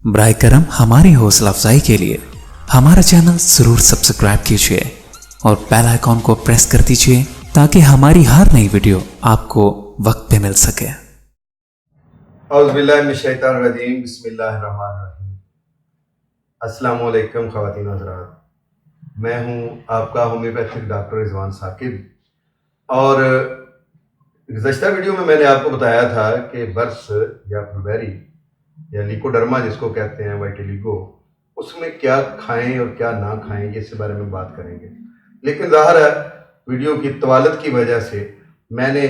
बराए करम हमारी हौसला अफजाई के लिए हमारा चैनल जरूर सब्सक्राइब कीजिए और बेल आइकॉन को प्रेस कर दीजिए ताकि हमारी हर नई वीडियो आपको वक्त पे मिल सके। औज़ुबिल्लाहिमिनश्शैतानिर्रजीम, बिस्मिल्लाहिर्रहमानिर्रहीम। अस्सलाम वालेकुम ख़वातीन हज़रात, मैं हूँ आपका होम्योपैथिक डॉक्टर रिजवान साकिब। और गुज़श्ता वीडियो में मैंने आपको बताया था कि बर्स या फुलबेरी या लिकोडर्मा जिसको कहते हैं वाइटिलिगो, उसमें क्या खाएं और क्या ना खाएं, ये इसके बारे में बात करेंगे। लेकिन ज़ाहिर है वीडियो की तवालत की वजह से मैंने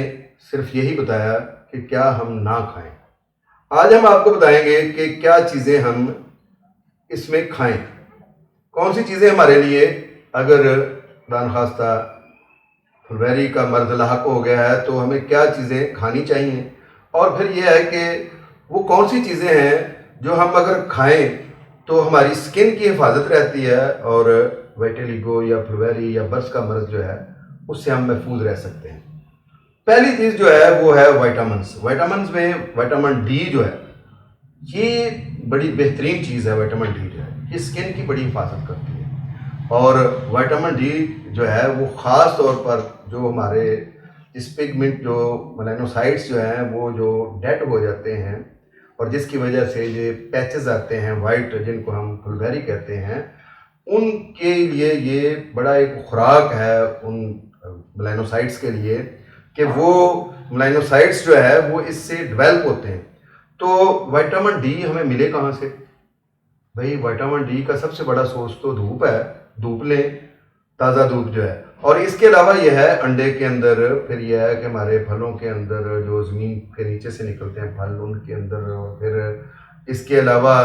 सिर्फ यही बताया कि क्या हम ना खाएं। आज हम आपको बताएंगे कि क्या चीज़ें हम इसमें खाएं, कौन सी चीज़ें हमारे लिए, अगर खुदा खास्ता फुलबेरी का मर्ज़ लाहक हो गया है तो हमें क्या चीज़ें खानी चाहिए, और फिर यह है कि वो कौन सी चीज़ें हैं जो हम अगर खाएं तो हमारी स्किन की हिफाजत रहती है और वाइटिलिगो या फुलबेरी या बर्स का मर्ज़ जो है उससे हम महफूज रह सकते हैं। पहली चीज़ जो है वो है विटामिन्स। विटामिन्स में विटामिन डी जो है ये बड़ी बेहतरीन चीज़ है। विटामिन डी जो है ये स्किन की बड़ी हिफाजत करती है, और विटामिन डी जो है वो ख़ास तौर पर जो हमारे इस पिगमेंट जो मेलानोसाइट्स जो हैं वो जो डेड हो जाते हैं और जिसकी वजह से ये पैचेस आते हैं वाइट, जिनको हम फुलबेरी कहते हैं, उनके लिए ये बड़ा एक खुराक है उन मेलानोसाइट्स के लिए कि वो मेलानोसाइट्स जो है वो इससे डेवलप होते हैं। तो विटामिन डी हमें मिले कहाँ से भाई? विटामिन डी का सबसे बड़ा सोर्स तो धूप है। धूप लें, ताज़ा धूप जो है। और इसके अलावा यह है अंडे के अंदर, फिर यह है कि हमारे फलों के अंदर जो ज़मीन के नीचे से निकलते हैं फल उनके अंदर, और फिर इसके अलावा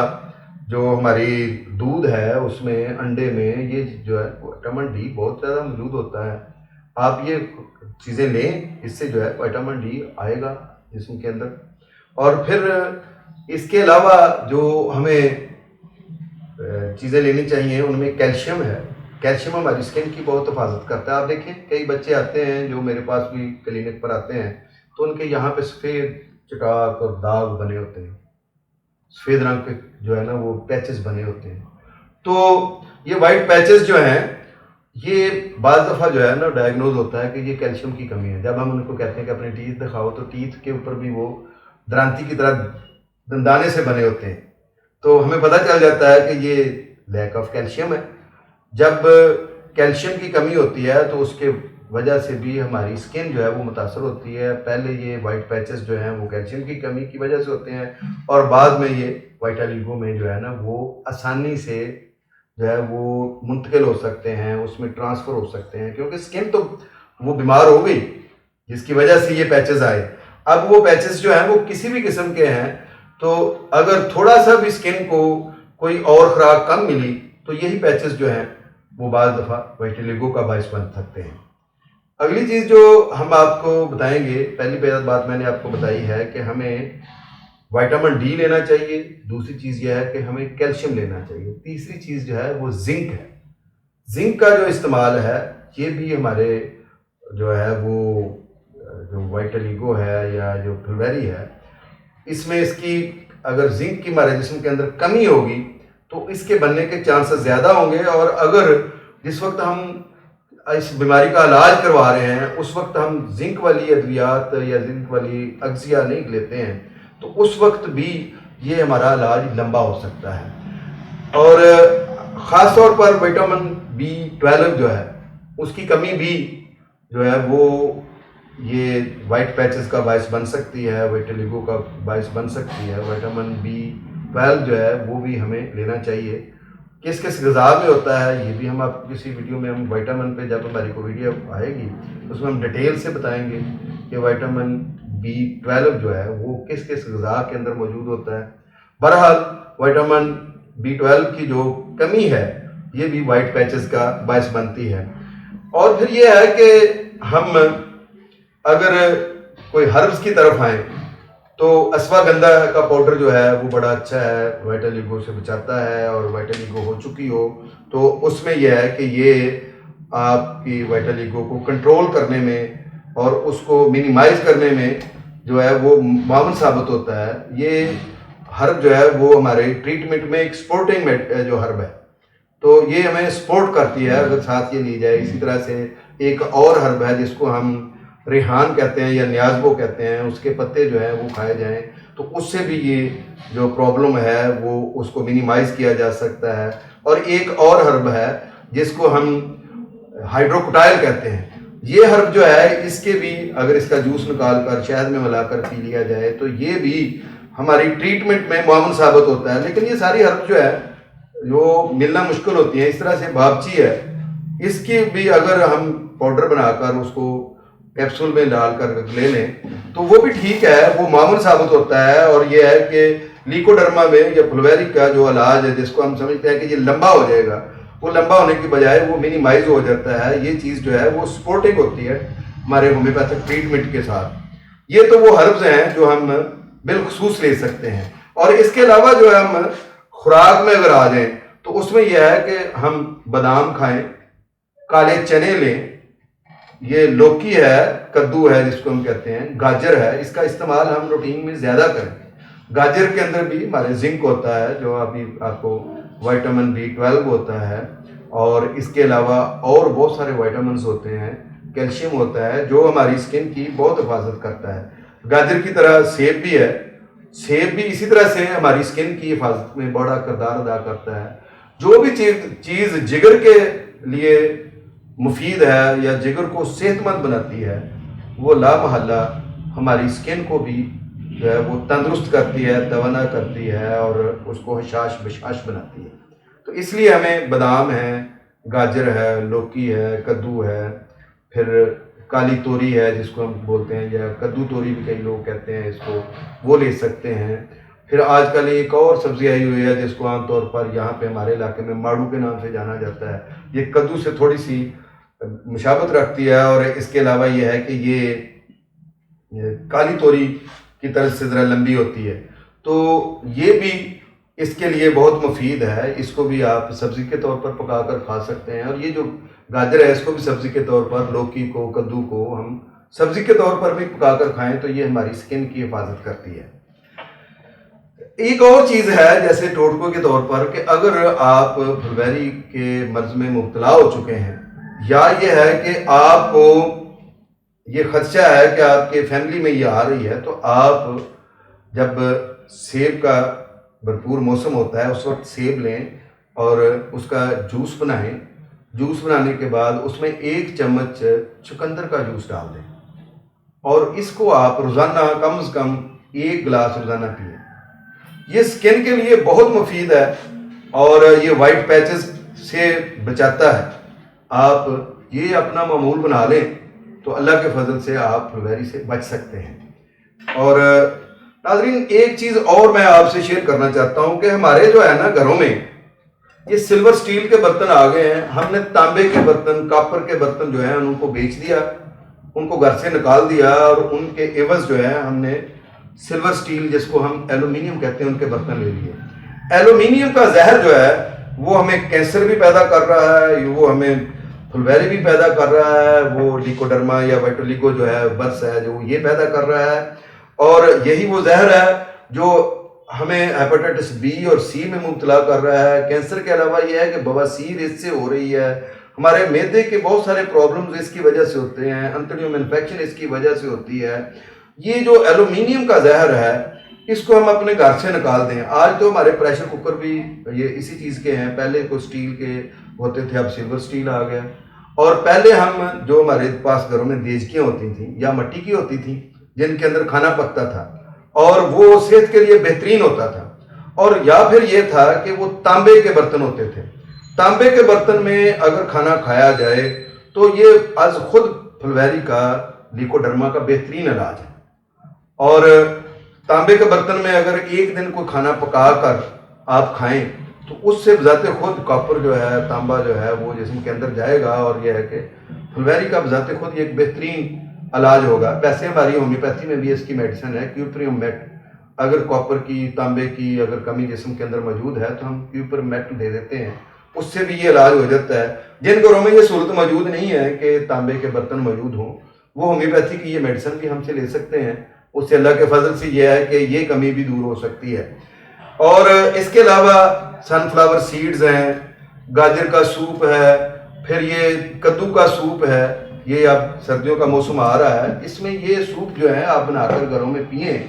जो हमारी दूध है उसमें, अंडे में, ये जो है विटामिन डी बहुत ज़्यादा मौजूद होता है। आप ये चीज़ें लें, इससे जो है विटामिन डी आएगा जिस्म के अंदर। और फिर इसके अलावा जो हमें चीज़ें लेनी चाहिए उनमें कैल्शियम है। कैल्शियम हमारी स्किन की बहुत हिफाजत करता है। आप देखिए कई बच्चे आते हैं जो मेरे पास भी क्लिनिक पर आते हैं तो उनके यहाँ पे सफ़ेद चटाक और दाग बने होते हैं, सफ़ेद रंग के जो है ना वो पैचेस बने होते हैं। तो ये वाइट पैचेस जो हैं ये बाज़ दफ़ा जो है ना डायग्नोज होता है कि ये कैल्शियम की कमी है। जब हम उनको कहते हैं कि अपने टीथ दिखाओ तो टीथ के ऊपर भी वो दरांती की तरह दंदाने से बने होते हैं, तो हमें पता चल जाता है कि ये लैक ऑफ कैल्शियम है। जब कैल्शियम की कमी होती है तो उसके वजह से भी हमारी स्किन जो है वो मुतासर होती है। पहले ये वाइट पैचेस जो हैं वो कैल्शियम की कमी की वजह से होते हैं, और बाद में ये वाइटिलिगो में जो है ना वो आसानी से जो है वो मुंतकिल हो सकते हैं, उसमें ट्रांसफ़र हो सकते हैं, क्योंकि स्किन तो वो बीमार हो गई जिसकी वजह से ये पैचेस आए। अब वो पैचेस जो हैं वो किसी भी किस्म के हैं, तो अगर थोड़ा सा भी स्किन को कोई और खुराक कम मिली तो यही पैचेस जो हैं वो बाज़ दफ़ा वाइटिलिगो का बायस बन सकते हैं। अगली चीज़ जो हम आपको बताएंगे, पहली बात मैंने आपको बताई है कि हमें विटामिन डी लेना चाहिए। दूसरी चीज़ यह है कि हमें कैल्शियम लेना चाहिए। तीसरी चीज़ जो है वो जिंक है। जिंक का जो इस्तेमाल है ये भी हमारे जो है वो जो वाइटिलिगो है या जो फुलबेरी है, इसमें इसकी अगर जिंक की हमारे जिस्म के अंदर कमी होगी तो इसके बनने के चांसेस ज़्यादा होंगे। और अगर जिस वक्त हम इस बीमारी का इलाज करवा रहे हैं उस वक्त हम जिंक वाली अद्वियात या जिंक वाली अज्जिया नहीं लेते हैं तो उस वक्त भी ये हमारा इलाज लंबा हो सकता है। और ख़ास तौर पर विटामिन B12 जो है उसकी कमी भी जो है वो ये वाइट पैचेस का बायस बन सकती है, वाइटिलिगो का बायस बन सकती है। विटामिन B12 जो है वो भी हमें लेना चाहिए। किस किस ग़िज़ा में होता है ये भी हम आपको किसी वीडियो में, हम विटामिन पे जब हमारी को वीडियो आएगी उसमें हम डिटेल से बताएंगे कि विटामिन B12 जो है वो किस किस ग़िज़ा के अंदर मौजूद होता है। बहरहाल विटामिन B12 की जो कमी है ये भी वाइट पैचेस का बायस बनती है। और फिर ये है कि हम अगर कोई हर्ब्स की तरफ आए तो अश्वगंधा का पाउडर जो है वो बड़ा अच्छा है, वाइटिलिगो से बचाता है। और वाइटिलिगो हो चुकी हो तो उसमें यह है कि ये आपकी वाइटिलिगो को कंट्रोल करने में और उसको मिनिमाइज करने में जो है वो मावन साबित होता है। ये हर्ब जो है वो हमारे ट्रीटमेंट में एक सपोर्टिंग जो हर्ब है, तो ये हमें सपोर्ट करती है अगर साथ ये ली जाए। इसी तरह से एक और हर्ब है जिसको हम रेहान कहते हैं या न्याज़बो कहते हैं, उसके पत्ते जो है वो खाए जाएं तो उससे भी ये जो प्रॉब्लम है वो उसको मिनिमाइज किया जा सकता है। और एक और हर्ब है जिसको हम हाइड्रोकोटाइल कहते हैं। ये हर्ब जो है इसके भी अगर इसका जूस निकाल कर शहद में मिलाकर पी लिया जाए तो ये भी हमारी ट्रीटमेंट में मुआवन साबित होता है। लेकिन ये सारी हर्ब जो है जो मिलना मुश्किल होती है, इस तरह से भापची है, इसकी भी अगर हम पाउडर बनाकर उसको कैप्सूल में डालकर ले लें तो वो भी ठीक है, वो मुआवन साबित होता है। और ये है कि लीकोडर्मा में या फुलवैरी का जो इलाज है जिसको हम समझते हैं कि ये लंबा हो जाएगा, वो लंबा होने की बजाय वो मिनिमाइज हो जाता है। ये चीज़ जो है वो सपोर्टिंग होती है हमारे होम्योपैथिक ट्रीटमेंट के साथ। ये तो वो हर्ब्स हैं जो हम बिलखसूस ले सकते हैं। और इसके अलावा जो है हम खुराक में अगर आ जाएं तो उसमें यह है कि हम बादाम खाएं, काले चने लें, ये लौकी है, कद्दू है जिसको हम कहते हैं, गाजर है, इसका इस्तेमाल हम रूटीन में ज़्यादा करें। गाजर के अंदर भी हमारे जिंक होता है जो अभी आपको विटामिन B12 होता है, और इसके अलावा और बहुत सारे विटामिन होते हैं, कैल्शियम होता है जो हमारी स्किन की बहुत हिफाजत करता है। गाजर की तरह सेब भी है, सेब भी इसी तरह से हमारी स्किन की हिफाजत में बड़ा किरदार अदा करता है। जो भी चीज़ जिगर के लिए मुफीद है या जिगर को सेहतमंद बनाती है वो लामहल्ला हमारी स्किन को भी जो है वो तंदुरुस्त करती है, तवाना करती है और उसको हशाश बशाश बनाती है। तो इसलिए हमें बादाम है, गाजर है, लौकी है, कद्दू है, फिर काली तोरी है जिसको हम बोलते हैं, या कद्दू तोरी भी कई लोग कहते हैं इसको, वो ले सकते हैं। फिर आजकल एक और सब्जी आई हुई है जिसको आमतौर पर यहाँ पे हमारे इलाके में माड़ू के नाम से जाना जाता है। ये कद्दू से थोड़ी सी मुशाबत रखती है, और इसके अलावा ये है कि ये काली तोरी की तरह से ज़रा लंबी होती है, तो ये भी इसके लिए बहुत मुफीद है। इसको भी आप सब्ज़ी के तौर पर पकाकर खा सकते हैं। और ये जो गाजर है इसको भी सब्ज़ी के तौर पर, लौकी को, कद्दू को हम सब्ज़ी के तौर पर भी पकाकर खाएं तो ये हमारी स्किन की हिफाजत करती है। एक और चीज़ है जैसे टोटकों के तौर पर कि अगर आप फुलवैरी के मर्ज में मुब्तला हो चुके हैं, या ये है कि आपको ये खदशा है कि आपके फैमिली में ये आ रही है, तो आप जब सेब का भरपूर मौसम होता है उस वक्त सेब लें और उसका जूस बनाएं। जूस बनाने के बाद उसमें 1 चम्मच चुकंदर का जूस डाल दें और इसको आप रोज़ाना कम से कम 1 गिलास रोज़ाना पिएं। ये स्किन के लिए बहुत मुफीद है और ये वाइट पैचेस से बचाता है। आप ये अपना मामूल बना लें तो अल्लाह के फजल से आप फुलवैरी से बच सकते हैं। और नाज़रीन एक चीज़ और मैं आपसे शेयर करना चाहता हूँ कि हमारे जो है ना घरों में ये सिल्वर स्टील के बर्तन आ गए हैं। हमने तांबे के बर्तन, कापर के बर्तन जो हैं उनको बेच दिया, उनको घर से निकाल दिया और उनके एवज जो है हमने सिल्वर स्टील जिसको हम एल्यूमिनियम कहते हैं उनके बर्तन ले लिए। एल्यूमिनियम का जहर जो है वो हमें कैंसर भी पैदा कर रहा है, वो हमें फुलवैरी भी पैदा कर रहा है, वो लिकोडर्मा या विटिलिगो जो है बर्स है जो ये पैदा कर रहा है। और यही वो जहर है जो हमें हेपेटाइटिस बी और सी में मुब्तला कर रहा है। कैंसर के अलावा यह है कि बवासीर इससे हो रही है, हमारे मैदे के बहुत सारे प्रॉब्लम्स इसकी वजह से होते हैं, अंतड़ियों में इन्फेक्शन इसकी वजह से होती है। ये जो एल्यूमिनियम का जहर है इसको हम अपने घर से निकाल दें। आज तो हमारे प्रेशर कुकर भी ये इसी चीज़ के हैं, पहले कोई स्टील के होते थे, अब सिल्वर स्टील आ गया। और पहले हम जो हमारे पास घरों में देजकियाँ होती थी या मिट्टी की होती थी जिनके अंदर खाना पकता था और वो सेहत के लिए बेहतरीन होता था। और या फिर ये था कि वो तांबे के बर्तन होते थे। तांबे के बर्तन में अगर खाना खाया जाए तो ये आज खुद फुलवैरी का लिकोडर्मा का बेहतरीन इलाज है। और तांबे के बर्तन में अगर एक दिन कोई खाना पका कर आप खाएं तो उससे बजाते खुद कॉपर जो है, तांबा जो है वो जिस्म के अंदर जाएगा और यह है कि फुलवैरी का बजाते खुद एक बेहतरीन इलाज होगा। वैसे हमारी होम्योपैथी में भी इसकी मेडिसिन है क्यूपरियम मेट। अगर कॉपर की, तांबे की अगर कमी जिस्म के अंदर मौजूद है तो हम क्यूपर मेट दे देते हैं, उससे भी ये इलाज हो जाता है। जिन घरों में ये सहूलत मौजूद नहीं है कि तांबे के बर्तन मौजूद हों वो होम्योपैथी की ये मेडिसिन भी हमसे ले सकते हैं। उससे अल्लाह के फजल से यह है कि ये कमी भी दूर हो सकती है। और इसके अलावा सनफ्लावर सीड्स हैं, गाजर का सूप है, फिर ये कद्दू का सूप है। ये अब सर्दियों का मौसम आ रहा है, इसमें ये सूप जो है आप बनाकर घरों में पिए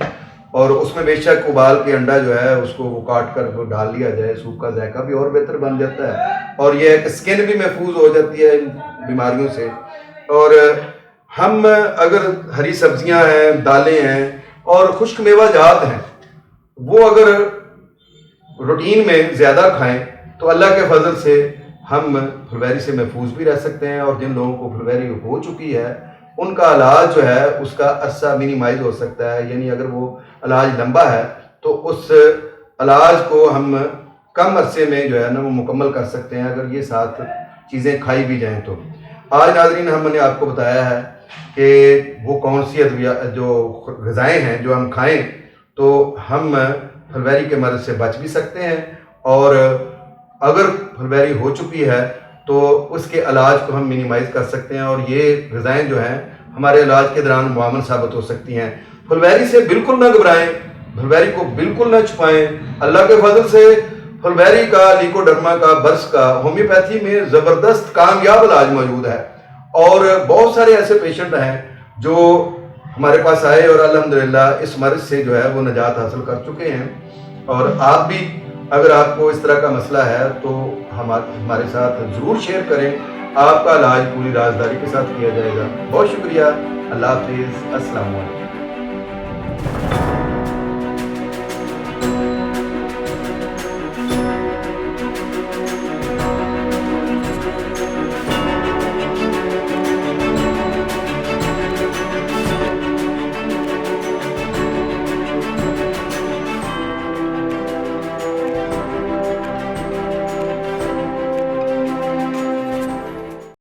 और उसमें बेशक उबाल के अंडा जो है उसको वो काट कर वो डाल लिया जाए, सूप का जायका भी और बेहतर बन जाता है और ये स्किन भी महफूज हो जाती है इन बीमारियों से। और हम अगर हरी सब्जियां हैं, दालें हैं और खुश्क मेवा जात हैं, वो अगर रूटीन में ज़्यादा खाएं तो अल्लाह के फजल से हम फुलवैरी से महफूज भी रह सकते हैं। और जिन लोगों को फुलवैरी हो चुकी है उनका इलाज जो है उसका अरसा मिनिमाइज हो सकता है, यानी अगर वो इलाज लंबा है तो उस इलाज को हम कम अरसे में जो है ना वो मुकम्मल कर सकते हैं अगर ये साथ चीज़ें खाई भी जाएं तो। आज नाज़रीन हमने आपको बताया है कि वो कौन सी अद्विया जो ग़िज़ाएँ हैं जो हम खाएं तो हम फुलवैरी के मर्ज़ से बच भी सकते हैं, और अगर फुलवैरी हो चुकी है तो उसके इलाज को हम मिनिमाइज़ कर सकते हैं और ये ग़िज़ाएँ जो हैं हमारे इलाज के दौरान मुआवन साबित हो सकती हैं। फुलवैरी से बिल्कुल ना घबराएं, फुलवैरी को बिल्कुल ना छुपाएं। अल्लाह के फजल से फुलवैरी का, लीकोडर्मा का, बर्स का होम्योपैथी में ज़बरदस्त कामयाब इलाज मौजूद है और बहुत सारे ऐसे पेशेंट हैं जो हमारे पास आए और अल्हम्दुलिल्लाह इस मर्ज़ से जो है वो निजात हासिल कर चुके हैं। और आप भी अगर आपको इस तरह का मसला है तो हमारे साथ ज़रूर शेयर करें, आपका इलाज पूरी राजदारी के साथ किया जाएगा। बहुत शुक्रिया, अल्लाह हाफिज़, अस्सलाम वालेकुम।